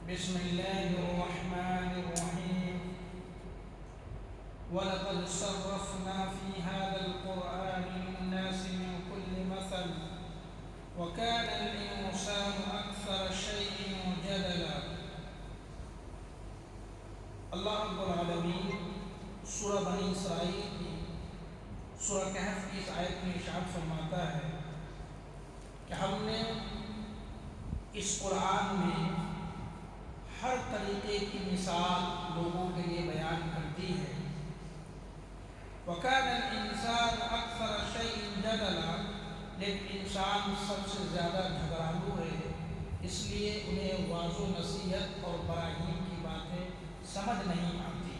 بسم الله الرحمن الرحيم ولقد صرفنا في هذا القرآن للناس من كل مثل وكان الإنسان أكثر شيء جدلا۔ اللہ رب العالمین سورہ بنی اسرائیل کی سورہ کہف کی اس آیت میں ارشاد فرماتا ہے کہ ہم نے اس قرآن میں ہر طریقے کی مثال لوگوں کے لیے بیان کر دی ہے۔ وَكَانَ الْإِنسَانُ أَكْثَرَ شَيْءٍ جَدَلًا، لیکن انسان سب سے زیادہ جھگڑالو ہے، اس لیے انہیں واضح و نصیحت اور براہین کی باتیں سمجھ نہیں آتی۔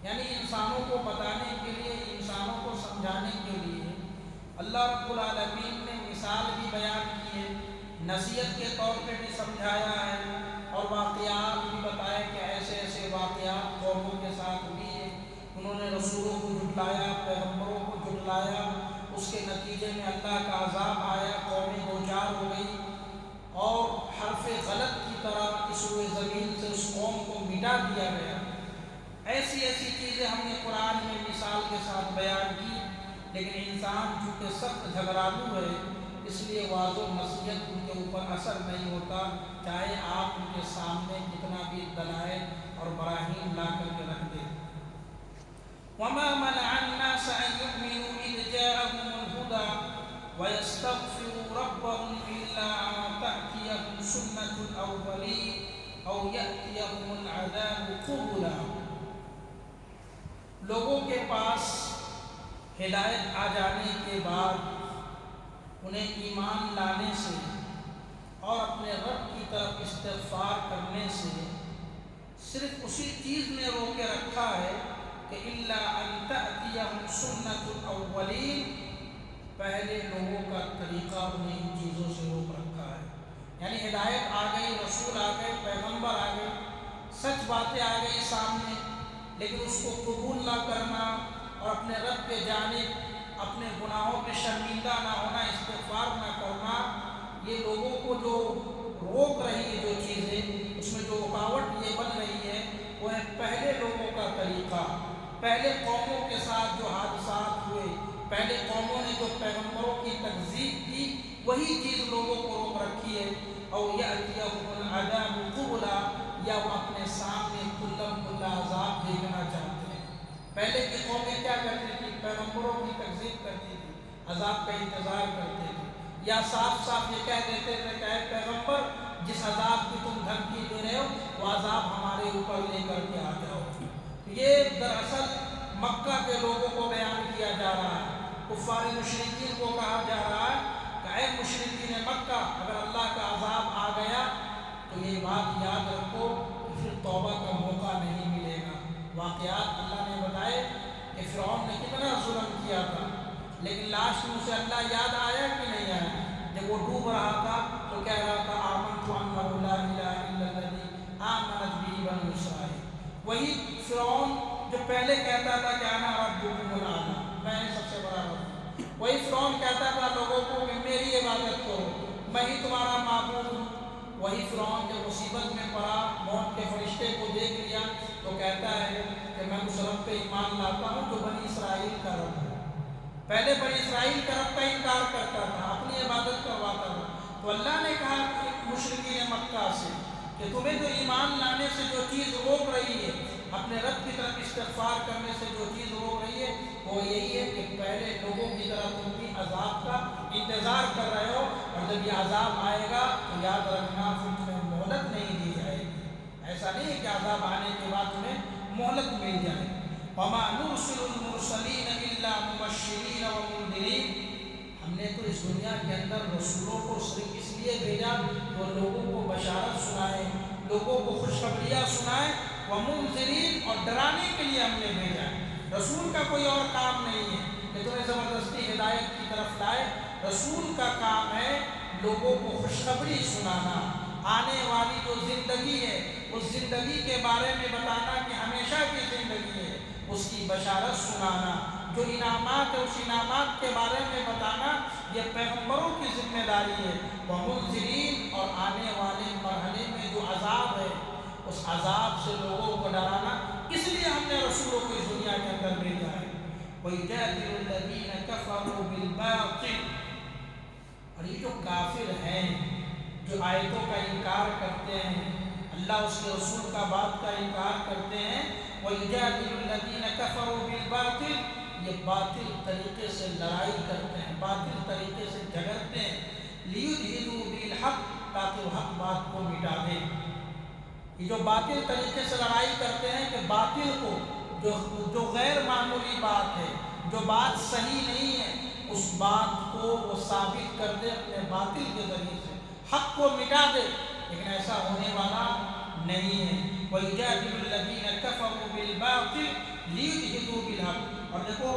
یعنی انسانوں کو بتانے کے لیے، انسانوں کو سمجھانے کے لیے اللہ رب العالمین نے مثال بھی بیان کی ہے، نصیحت کے طور پہ بھی سمجھایا ہے، اور واقعات بھی بتائے کہ ایسے ایسے واقعات قوموں کے ساتھ بھی ہیں، انہوں نے رسولوں کو جھٹلایا، پیغمبروں کو جھٹلایا، اس کے نتیجے میں اللہ کا عذاب آیا، قومیں دوچار ہو گئی اور حرف غلط کی طرح اس روئے زمین سے اس قوم کو مٹا دیا گیا۔ ایسی ایسی چیزیں ہم نے قرآن میں مثال کے ساتھ بیان کی، لیکن انسان چونکہ سخت جھگڑالو ہے، اس لیے واضح نصیحت ان کے اوپر اثر نہیں ہوتا، چاہے آپ ان کے سامنے کتنا بھی دلائل اور براہین لا کر کے رکھ دیں۔ وَمَا مَنَعَ النَّاسَ أَن يُؤْمِنُوا إِذْ جَاءَهُمُ الْهُدَىٰ وَيَسْتَغْفِرُوا رَبَّهُمْ إِلَّا أَن تَأْتِيَهُمْ سُنَّةُ الْأَوَّلِينَ أَوْ يَأْتِيَهُمُ الْعَذَابُ قُبُلًا۔ لوگوں کے پاس ہدایت آ جانے کے بعد انہیں ایمان لانے سے اور اپنے رب کی طرف استغفار کرنے سے صرف اسی چیز نے روکے رکھا ہے کہ الا ان تأتیہم سنت الاولین، پہلے لوگوں کا طریقہ انہیں ان چیزوں سے روک رکھا ہے۔ یعنی ہدایت آ گئی، رسول آ گئے، پیغمبر آ گئے، سچ باتیں آ گئی سامنے، لیکن اس کو قبول نہ کرنا اور اپنے رب کے جانب اپنے گناہوں پہ شرمندہ نہ ہونا، استغفار نہ کرنا، یہ لوگوں کو جو روک رہی ہے جو چیزیں، اس میں جو رکاوٹ یہ بن رہی ہے، وہ ہے پہلے لوگوں کا طریقہ، پہلے قوموں کے ساتھ جو حادثات ہوئے، پہلے قوموں نے جو پیغمبروں کی تکذیب کی، وہی چیز لوگوں کو روک رکھی ہے۔ او یأتیہم العذاب قبلا، یا وہ اپنے سامنے کھلم کھلا عذاب دیکھنا چاہتے ہیں۔ پہلے کی قومیں کیا کرتی تھی؟ پیغمبروں کی تکذیب کرتی تھی، عذاب کا انتظار کرتے تھے، یا صاف صاف یہ کہہ دیتے تھے کہ اے پیغمبر، جس عذاب کی تم دھمکی دے رہے ہو وہ عذاب ہمارے اوپر لے کر کے آ جاؤ۔ یہ دراصل مکہ کے لوگوں کو بیان کیا جا رہا ہے، کفار مشرکین کو کہا جا رہا ہے کہ اے مشرکین مکہ، اگر اللہ کا عذاب آ گیا تو یہ بات یاد رکھو کہ پھر توبہ کا موقع نہیں ملے گا۔ واقعات اللہ نے بتائے کہ فرعون نے کتنا ظلم کیا تھا، لیکن لاسٹ میں اسے اللہ یاد آیا کہ نہیں آیا؟ جب وہ ڈوب رہا تھا تو کہہ رہا تھا آمنت انہ لا الہ الا الذی آمنت بہ بنو اسرائیل۔ وہی فرعون جو پہلے کہتا تھا کہ انا ربکم الاعلی، میں سب سے بڑا رب ہوں، وہی فرعون کہتا تھا لوگوں کو کہ میری عبادت کرو، میں ہی تمہارا معبود ہوں۔ وہی فرعون جب مصیبت میں پڑا، موت کے فرشتے کو دیکھ لیا تو کہتا ہے کہ میں اس رب پہ ایمان لاتا ہوں جو بنی اسرائیل کا رب ہے۔ پہلے بنی اسرائیل کا رب کا انکار کرتا تھا، اپنی عبادت کرواتا تھا، تو اللہ نے کہا کہ مشرکین مکہ سے کہ تمہیں جو ایمان لانے سے جو چیز روک رہی ہے، اپنے رب کی طرف استغفار کرنے سے جو چیز روک رہی ہے، وہ یہی ہے کہ پہلے لوگوں کی طرح تم بھی عذاب کا انتظار کر رہے ہو، اور جب یہ عذاب آئے گا تو یاد رکھنا پھر تمہیں مہلت نہیں دی جائے گی۔ ایسا نہیں ہے کہ عذاب آنے کے بعد تمہیں مہلت مل جائے۔ وَمَا نُرْسِلُ الْمُرْسَلِينَ إِلَّا مُبَشِّرِينَ وَمُنذِرِينَ، ہم نے تو اس دنیا کے اندر رسولوں کو صرف اس لیے بھیجا کہ وہ لوگوں کو بشارت سنائے، لوگوں کو خوشخبریاں سنائے، وَمُنذِرِينَ، اور ڈرانے کے لیے ہم نے بھیجا۔ رسول کا کوئی اور کام نہیں ہے کہ تمہیں زبردستی ہدایت کی طرف لائے، رسول کا کام ہے لوگوں کو خوشخبری سنانا، آنے والی جو زندگی ہے اس زندگی کے بارے میں بتانا کہ ہمیشہ کی زندگی ہے، اس کی بشارت سنانا، جو انعامات ہے اس انعامات کے بارے میں بتانا، یہ پیغمبروں کی ذمہ داری ہے۔ وَمُنذِرِينَ، اور آنے والے مرحلے میں جو عذاب ہے، کر بھیجا ہے۔ وَيُجَادِلُ الَّذِينَ كَفَرُوا بِالْبَاطِلِ، اور یہ جو کافر ہیں جو آیتوں کا انکار کرتے ہیں، اللہ اس کے رسول کا بات کا انکار کرتے ہیں، وَيُجَادِلُ الَّذِينَ كَفَرُوا بِالْبَاطِلِ، یہ باطل طریقے سے لڑائی کرتے ہیں، باطل طریقے سے جھگڑتے ہیں، لِيُدْحِضُوا بِالْحَقِّ، تاکہ وہ حق بات کو مٹا دیں۔ یہ جو باطل طریقے سے لڑائی کرتے ہیں کہ باطل کو جو غیر معمولی بات ہے، جو بات صحیح نہیں ہے، اس بات کو وہ ثابت کر دے اپنے باطل کے ذریعے سے، حق کو مٹا دے، لیکن ایسا ہونے والا نہیں ہے۔ وَيُجَادِلُ الَّذِينَ كَفَرُوا بِالْبَاطِلِ لِيُدْحِضُوا بِالْحَقِّ، اور دیکھو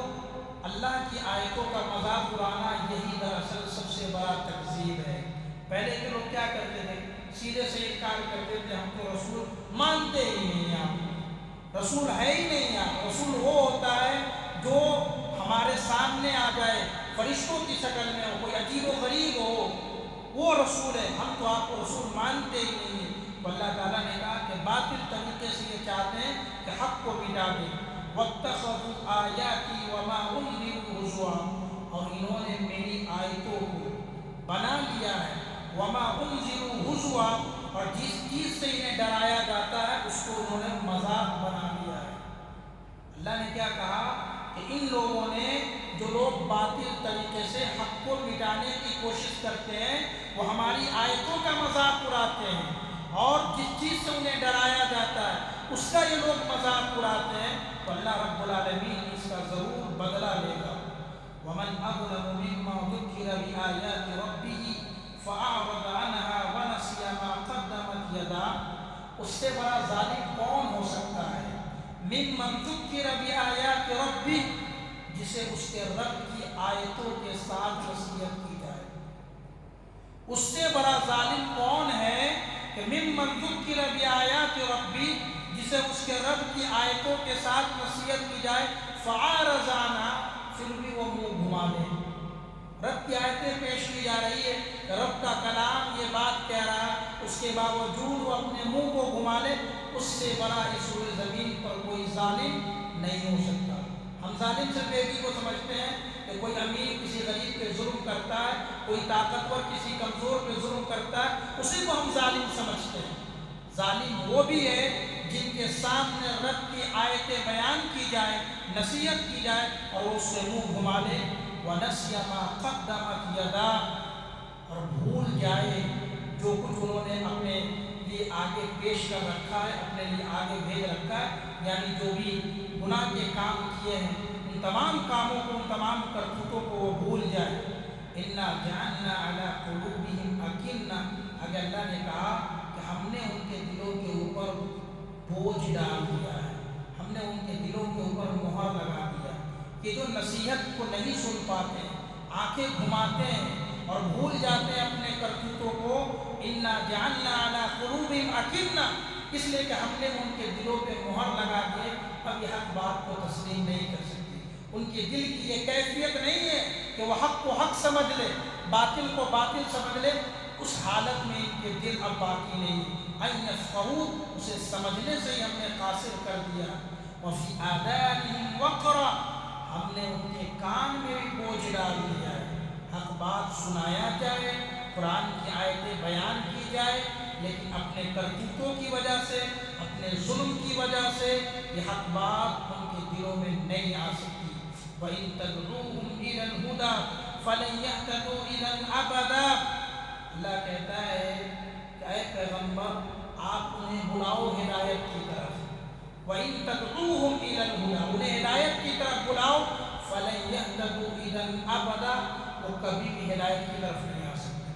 اللہ کی آیتوں کا مذاق اڑانا یہی دراصل سب سے بڑا تکذیب ہے۔ پہلے کے لوگ کیا کرتے تھے؟ سیدھے سے انکار کرتے تھے، ہم تو رسول مانتے ہی نہیں، آپ رسول ہے ہی نہیں، آپ رسول وہ ہوتا ہے جو ہمارے سامنے آ جائے، فرشتوں کی شکل میں ہو، کوئی عجیب و غریب ہو، وہ رسول ہے، ہم تو آپ کو رسول مانتے ہی نہیں ہیں۔ تو اللہ تعالیٰ نے کہا کہ باطل طریقے سے یہ چاہتے ہیں کہ حق کو مٹا دیں۔ وَاتَّخَذُوا آيَاتِي وَمَا أُنذِرُوا هُزُوًا، اور انہوں نے میری آیتوں کو بنا لیا ہے، وَمَا أُنذِرُوا هُزُوًا، اور جس چیز سے انہیں ڈرایا جاتا ہے اس کو انہوں نے مذاق بنا لیا ہے۔ اللہ نے کیا کہا کہ ان لوگوں نے، جو لوگ باطل طریقے سے حق کو مٹانے کی کوشش کرتے ہیں، وہ ہماری آیتوں کا مذاق اڑاتے ہیں، اور جس چیز سے انہیں ڈرایا جاتا ہے اس کا یہ لوگ مذاق اڑاتے ہیں، تو اللہ رب العالمین اس کا ضرور بدلہ لے گا۔ وَمَنْ أَظْلَمُ مِمَّنْ ذُكِّرَ بِآيَاتِ رَبِّهِ فَأَعْرَضَ عَنْهَا وَنَسِيَ مَا قَدَّمَتْ يَدَاهُ، اس سے بڑا ظالم کون ہو سکتا ہے؟ مِمَّنْ ذُكِّرَ بِآيَاتِ رَبِّهِ، جسے اس کے رب کی آیتوں کے ساتھ نصیحت کی جائے۔ اس سے بڑا ظالم کون ہے کہ مِمَّنْ ذُكِّرَ بِآيَاتِ رَبِّهِ، جسے اس کے رب کی آیتوں کے ساتھ نصیحت کی جائے، فَأَعْرَضَ عَنْهَا، پھر بھی وہ منہ گھما لے۔ رب کی آیتیں پیش کی جا رہی ہے، رب کا کلام یہ بات کہہ رہا ہے، اس کے باوجود وہ اپنے منہ کو گھما لے، اس سے بڑا اس روئے زمین پر کوئی ظالم نہیں ہو سکتا۔ ہم ظالم سے بیٹی کو سمجھتے ہیں کہ کوئی امیر کسی غریب پہ ظلم کرتا ہے، کوئی طاقتور کسی کمزور پہ ظلم کرتا ہے، اسی کو ہم ظالم سمجھتے ہیں۔ ظالم وہ بھی ہے جن کے سامنے رب کی آیتیں بیان کی جائے، نصیحت کی جائے، اور وہ اس سے منہ گھما لے۔ وَنَسْيَ مَا قَدَّمَتْ يَدَاهُ، اور بھول جائے جو کچھ انہوں نے اپنے لیے آگے پیش کر رکھا ہے، اپنے لیے آگے بھیج رکھا ہے، یعنی جو بھی گناہ کے کام کیے ہیں، ان تمام کاموں کو، ان تمام کرتوتوں کو وہ بھول جائے۔ إِنَّا جَعَلْنَا عَلَىٰ قُلُوبِهِمْ أَكِنَّةً، اگر اللہ نے کہا کہ ہم نے ان کے دلوں کے اوپر بوجھ ڈال دیا ہے، ہم نے ان کے دلوں کے اوپر مہر لگا دیا کہ جو نصیحت کو نہیں سن پاتے، آنکھیں گھماتے ہیں اور بھول جاتے ہیں اپنے کرتوتوں کو۔ إِنَّا جَعَلْنَا عَلَىٰ قُلُوبِهِمْ أَكِنَّةً، اس لیے کہ ہم نے ان کے دلوں پہ مہر لگا دیے، اب یہ حق بات کو تسلیم نہیں کر سکتی۔ ان کے دل کی یہ کیفیت نہیں ہے کہ وہ حق کو حق سمجھ لے، باطل کو باطل سمجھ لے، اس حالت میں ان کے دل اب باقی نہیں۔ أَن يَفْقَهُوهُ، اسے سمجھنے سے ہی ہم نے قاصر کر دیا۔ وَفِي آذَانِهِمْ وَقْرًا، ہم نے ان کے کان میں بھی بوجھ ڈال دیا ہے۔ حق بات سنایا جائے، قرآن کی آیتیں بیان کی جائے، لیکن اپنے کرتوتوں کی وجہ سے، اپنے ظلم کی وجہ سے یہ حق بات ان کے دلوں میں نہیں آ سکتی۔ وَإِن تَدْعُوهُمْ إِلَى الْهُدَىٰ فَلَن يَهْتَدُوا إِذًا أَبَدًا، اللہ کہتا ہے کہ اے پیغمبر آپ انہیں بلاؤ ہدایت کی طرف۔ وَإِن تَدْعُوهُمْ إِلَى الْهُدَىٰ، انہیں ہدایت کی طرف بلاؤ، فَلَن يَهْتَدُوا إِذًا أَبَدًا، وہ کبھی بھی ہدایت کی طرف نہیں آ سکتے۔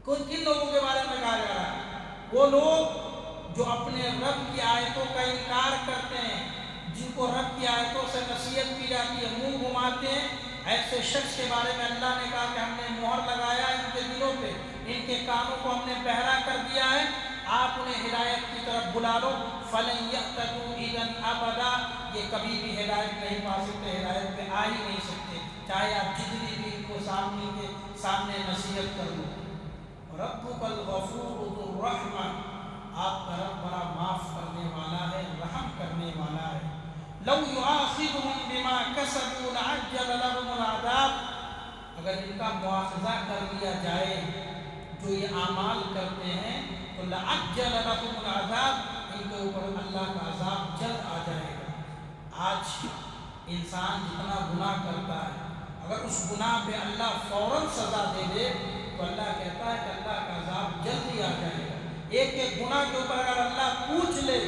کن لوگوں کے بارے میں کہا جا رہا ہے؟ وہ لوگ جو اپنے رب کی آیتوں کا انکار کرتے ہیں، جن کو رب کی آیتوں سے نصیحت کی جاتی ہے، منہ گھماتے ہیں، ایسے شخص کے بارے میں اللہ نے کہا کہ ہم نے مہر لگایا ان کے دلوں پہ، ان کے کانوں کو ہم نے بہرا کر دیا ہے، آپ انہیں ہدایت کی طرف بلا لو، فَلَن يَهْتَدُوا إِذًا أَبَدًا، یہ کبھی بھی ہدایت نہیں پا سکتے، ہدایت پہ آ ہی نہیں سکتے، چاہے آپ جتنی بھی ان کو سامنے نصیحت کر لو۔ رَبُّكَ الْغَفُورُ ذُو الرَّحْمَةِ، آپ کا رب بڑا معاف کرنے والا ہے، رحم کرنے والا ہے۔ لَوْ يُؤَاخِذُهُم كسبوا لعجل لهم العذاب، اگر ان کا مواخذہ کر لیا جائے جو یہ اعمال کرتے ہیں تو لعجل لهم العذاب، ان کے اوپر اللہ کا عذاب جلد آ جائے گا۔ آج انسان جتنا گناہ کرتا ہے اگر اس گناہ پہ اللہ فوراً سزا دے دے تو اللہ کہتا ہے کہ اللہ کا عذاب جلدی آ جائے گا۔ ایک ایک گناہ کے اوپر اگر اللہ پوچھ لے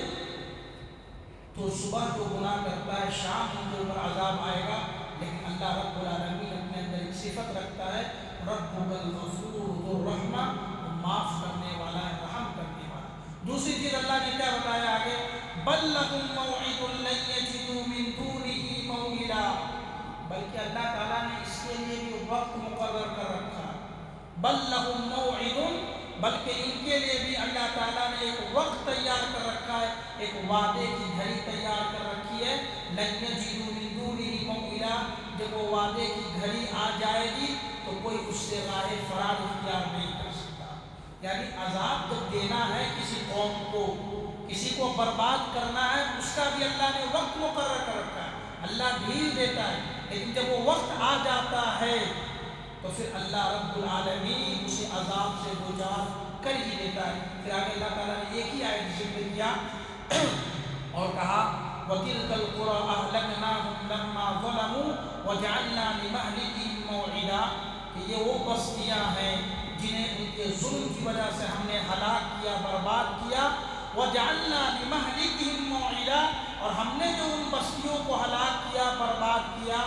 تو صبح جو گناہ کرتا ہے شام ان کے اوپر عذاب آئے گا، لیکن اللہ رب العالمین اپنے اندر ایک صفت رکھتا ہے، رب الغفور ذو الرحمہ، معاف کرنے والا ہے، رحم کرنے والا۔ دوسری چیز اللہ نے کیا بتایا آگے، بل لهم موعد لن یجدوا من دونه موئلا، بلکہ اللہ تعالیٰ نے اس کے لیے بھی وقت مقرر کر رکھا، بل لهم موعد، بلکہ ان کے لیے بھی اللہ تعالیٰ نے ایک وقت تیار کر رکھا ہے، ایک وعدے کی گھڑی تیار کر رکھی ہے، لن یجدوا من دونه موئلا، جب وہ وعدے کی گھڑی آ جائے گی تو کوئی اس سے راہ فرار اختیار نہیں کر سکتا۔ یعنی عذاب جب دینا ہے کسی قوم کو، کسی کو برباد کرنا ہے، اس کا بھی اللہ نے وقت مقرر کر رکھا ہے، اللہ ڈھیل دیتا ہے، لیکن جب وہ وقت آ جاتا ہے تو پھر اللہ رب العالمین اسے عذاب سے دوچار کر ہی دیتا ہے۔ پھر آگے اللہ تعالیٰ نے ایک ہی آیت ذکر کیا اور کہا وَتِلْكَ الْقُرَىٰ أَهْلَكْنَاهُمْ لَمَّا ظَلَمُوا وَجَعَلْنَا لِمَهْلِكِهِمْ مَوْعِدًا، کہ یہ وہ بستیاں ہیں جنہیں ان کے ظلم کی وجہ سے ہم نے ہلاک کیا، برباد کیا، وَجَعَلْنَا لِمَهْلِكِهِمْ مَوْعِدًا، اور ہم نے جو ان بستیوں کو ہلاک کیا، برباد کیا،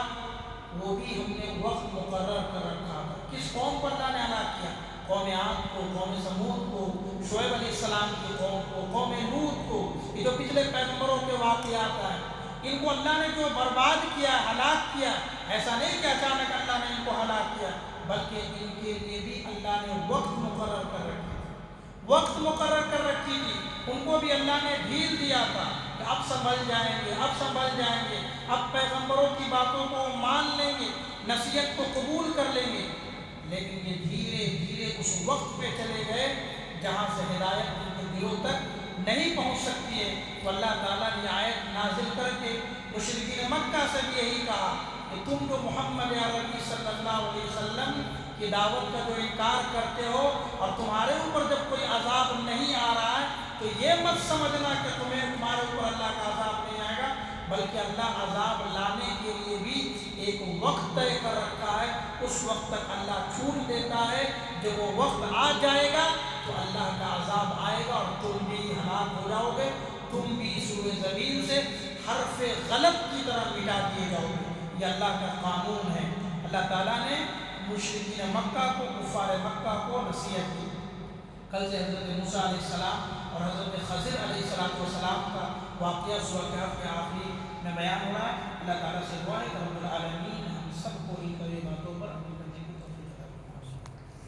وہ بھی ہم نے وقت مقرر کر رکھا تھا۔ کس قوم کو اللہ نے ہلاک کیا؟ قوم عاد کو، قوم سمود کو، شعیب علیہ السلام کی قوم کو، قوم لوط کو، یہ جو پچھلے پیغمبروں کے واقعات ہیں، ان کو اللہ نے جو برباد کیا، ہلاک کیا، ایسا نہیں کہ اچانک اللہ نے ان کو ہلاک کیا، بلکہ ان کے لیے بھی اللہ نے وقت مقرر کر رکھی تھی، وقت مقرر کر رکھی تھی۔ ان کو بھی اللہ نے ڈھیل دیا تھا کہ اب سنبھل جائیں گے، اب سنبھل جائیں گے، اب پیغمبروں کی باتوں کو مان لیں گے، نصیحت کو قبول کر لیں گے، لیکن یہ دھیرے دھیرے اس وقت پہ چلے گئے جہاں سے ہدایت ان کے دلوں تک نہیں پہنچ سکتی ہے۔ تو اللہ تعالیٰ نے آیت نازل کر کے مشرکین مکہ سے بھی یہی کہا کہ تم جو محمد عربی صلی اللہ علیہ وسلم کی دعوت کا جو انکار کرتے ہو اور تمہارے اوپر جب کوئی عذاب نہیں آ رہا ہے تو یہ مت سمجھنا کہ تمہارے اوپر اللہ کا عذاب نہیں آئے گا، بلکہ اللہ عذاب لانے کے لیے بھی ایک وقت طے کر رکھا ہے، اس وقت تک اللہ چھوڑ دیتا ہے، جب وہ وقت آ جائے گا تو اللہ کا عذاب آئے گا اور تم بھی ہلاک ہو جاؤ گے، تم بھی سورہ زمین سے حرف غلط کی طرح مٹا دیے جاؤ گے۔ یہ اللہ کا قانون ہے۔ اللہ تعالیٰ نے مشرکین مکہ کو، کفار مکہ کو نصیحت کی۔ کل سے حضرت موسیٰ علیہ السلام اور حضرت خضر علیہ السلام کا واقعہ سورہ کہف کے آخری میں بیان ہو رہا ہے۔ اللہ تعالیٰ سے دعا ہے کہ رب العالمین ہم سب کو ان